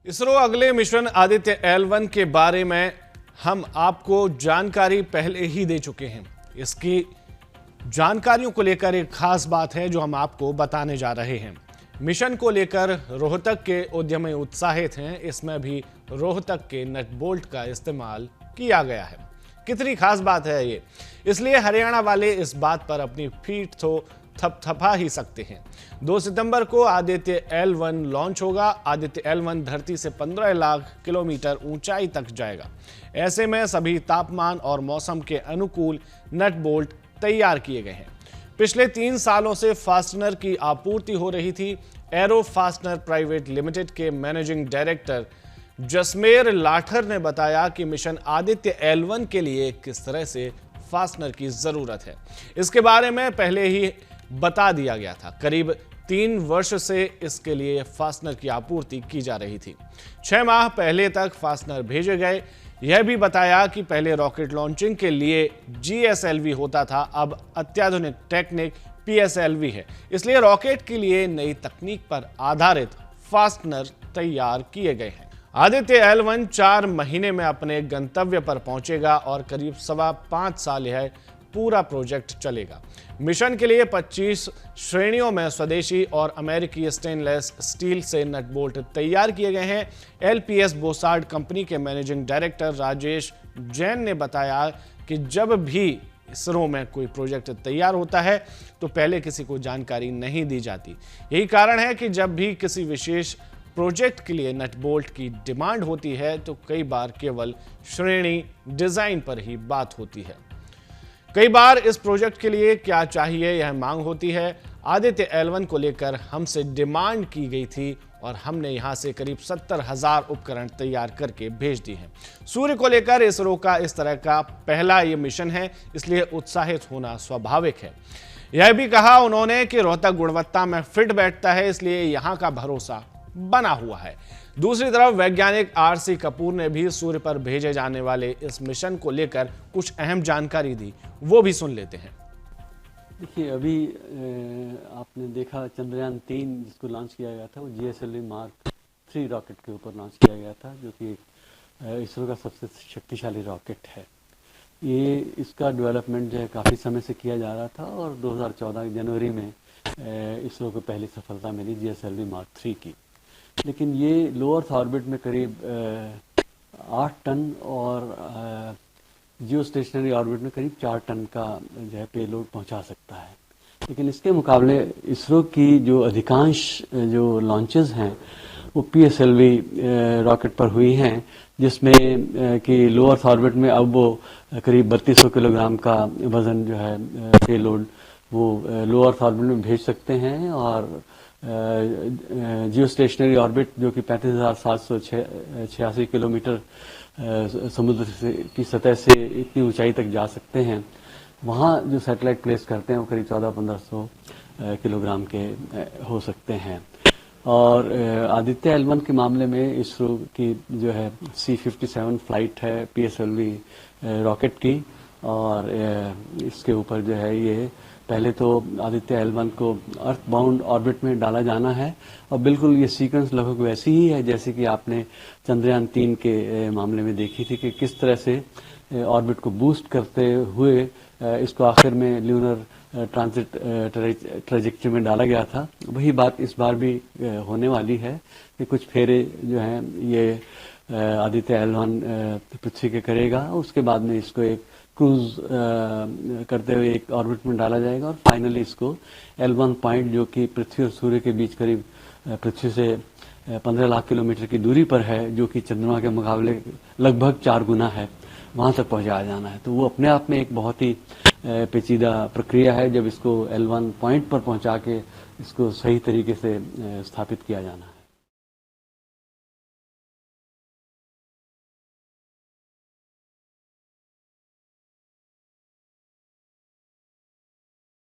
इसरो अगले mission Aditya L1 के बारे में हम आपको जानकारी पहले ही दे चुके हैं। इसकी जानकारियों को लेकर एक खास बात है जो हम आपको बताने जा रहे हैं। मिशन को लेकर रोहतक के उद्यमी उत्साहित हैं। इसमें भी रोहतक के नट बोल्ट का इस्तेमाल किया गया है। कितनी खास बात है ये, इसलिए हरियाणा वाले इस बात पर अपनी फीट तो थपथपा ही सकते हैं। 2 सितंबर को आदित्य L1 लॉन्च होगा। आदित्य L1 धरती से 15 लाख किलोमीटर ऊंचाई तक जाएगा। ऐसे में सभी तापमान और मौसम के अनुकूल नट बोल्ट तैयार किए गए हैं। पिछले 3 सालों से फास्टनर की आपूर्ति हो रही थी। एरो फास्टनर प्राइवेट लिमिटेड के मैनेजिंग डायरेक्टर जसमेर लाठर ने बताया कि मिशन आदित्य L1 के लिए किस तरह से फास्टनर की जरूरत है, इसके बारे में पहले ही बता दिया गया था। करीब 3 वर्ष से इसके लिए फास्टनर की आपूर्ति की जा रही थी। 6 माह पहले तक फास्टनर भेजे गए। यह भी बताया कि पहले रॉकेट लॉन्चिंग के लिए GSLV होता था, अब अत्याधुनिक टेक्निक PSLV है। इसलिए रॉकेट के लिए नई तकनीक पर आधारित फास्टनर तैयार किए गए हैं। आदित्य L1 4 महीने में अपने गंतव्य पर पहुंचेगा और करीब 5.25 साल यह पूरा प्रोजेक्ट चलेगा। मिशन के लिए 25 श्रेणियों में स्वदेशी और अमेरिकी स्टेनलेस स्टील से नट बोल्ट तैयार किए गए हैं। LPS बोसार्ड कंपनी के मैनेजिंग डायरेक्टर राजेश जैन ने बताया कि जब भी इसरो में कोई प्रोजेक्ट तैयार होता है तो पहले किसी को जानकारी नहीं दी जाती। यही कारण है कि जब भी किसी विशेष प्रोजेक्ट के लिए नट बोल्ट की डिमांड होती है तो कई बार केवल श्रेणी डिजाइन पर ही बात होती है। कई बार इस प्रोजेक्ट के लिए क्या चाहिए यह मांग होती है। आदित्य L1 को लेकर हमसे डिमांड की गई थी और हमने यहां से करीब 70,000 उपकरण तैयार करके भेज दिए हैं। सूर्य को लेकर इसरो का इस तरह का पहला ये मिशन है, इसलिए उत्साहित होना स्वाभाविक है। यह भी कहा उन्होंने कि रोहतक गुणवत्ता में फिट बैठता है, इसलिए यहां का भरोसा बना हुआ है। दूसरी तरफ वैज्ञानिक RC कपूर ने भी सूर्य पर भेजे जाने वाले इस मिशन को लेकर कुछ अहम जानकारी दी, वो भी सुन लेते हैं। देखिए, अभी आपने देखा चंद्रयान 3 जिसको लॉन्च किया गया था वो GSLV Mark 3 रॉकेट के ऊपर लॉन्च किया गया था, जो कि इसरो का सबसे शक्तिशाली रॉकेट है। ये इसका डेवलपमेंट जो है काफ़ी समय से किया जा रहा था और 2014 जनवरी में इसरो को पहली सफलता मिली GSLV Mark 3 की। लेकिन ये लो अर्थ ऑर्बिट में करीब 8 टन और जियो स्टेशनरी ऑर्बिट में करीब 4 टन का जो है पेलोड पहुंचा सकता है। लेकिन इसके मुकाबले इसरो की जो अधिकांश जो लॉन्चेस हैं वो PSLV रॉकेट पर हुई हैं, जिसमें कि लो अर्थ ऑर्बिट में अब वो करीब 3200 किलोग्राम का वजन जो है पेलोड वो लो अर्थ ऑर्बिट में भेज सकते हैं और जियो स्टेशनरी ऑर्बिट जो कि 35,786 किलोमीटर समुद्र की सतह से इतनी ऊंचाई तक जा सकते हैं, वहाँ जो सैटेलाइट प्लेस करते हैं वो करीब 1400-1500 किलोग्राम के हो सकते हैं। और आदित्य L1 के मामले में इसरो की जो है C-57 फ्लाइट है PSLV रॉकेट की, और इसके ऊपर जो है ये पहले तो आदित्य L1 को अर्थ बाउंड ऑर्बिट में डाला जाना है और बिल्कुल ये सीक्वेंस लगभग वैसी ही है जैसे कि आपने चंद्रयान 3 के मामले में देखी थी कि किस तरह से ऑर्बिट को बूस्ट करते हुए इसको आखिर में ल्यूनर ट्रांजिट ट्रेजेक्टरी में डाला गया था। वही बात इस बार भी होने वाली है कि कुछ फेरे जो हैं ये आदित्य L1 पृथ्वी के करेगा, उसके बाद में इसको एक क्रूज करते हुए एक ऑर्बिट में डाला जाएगा और फाइनली इसको L1 पॉइंट जो कि पृथ्वी और सूर्य के बीच करीब पृथ्वी से 15 लाख किलोमीटर की दूरी पर है, जो कि चंद्रमा के मुकाबले लगभग 4 गुना है, वहां तक पहुंचाया जाना है। तो वो अपने आप में एक बहुत ही पेचीदा प्रक्रिया है जब इसको L1 पॉइंट पर पहुंचा के इसको सही तरीके से स्थापित किया जाना है।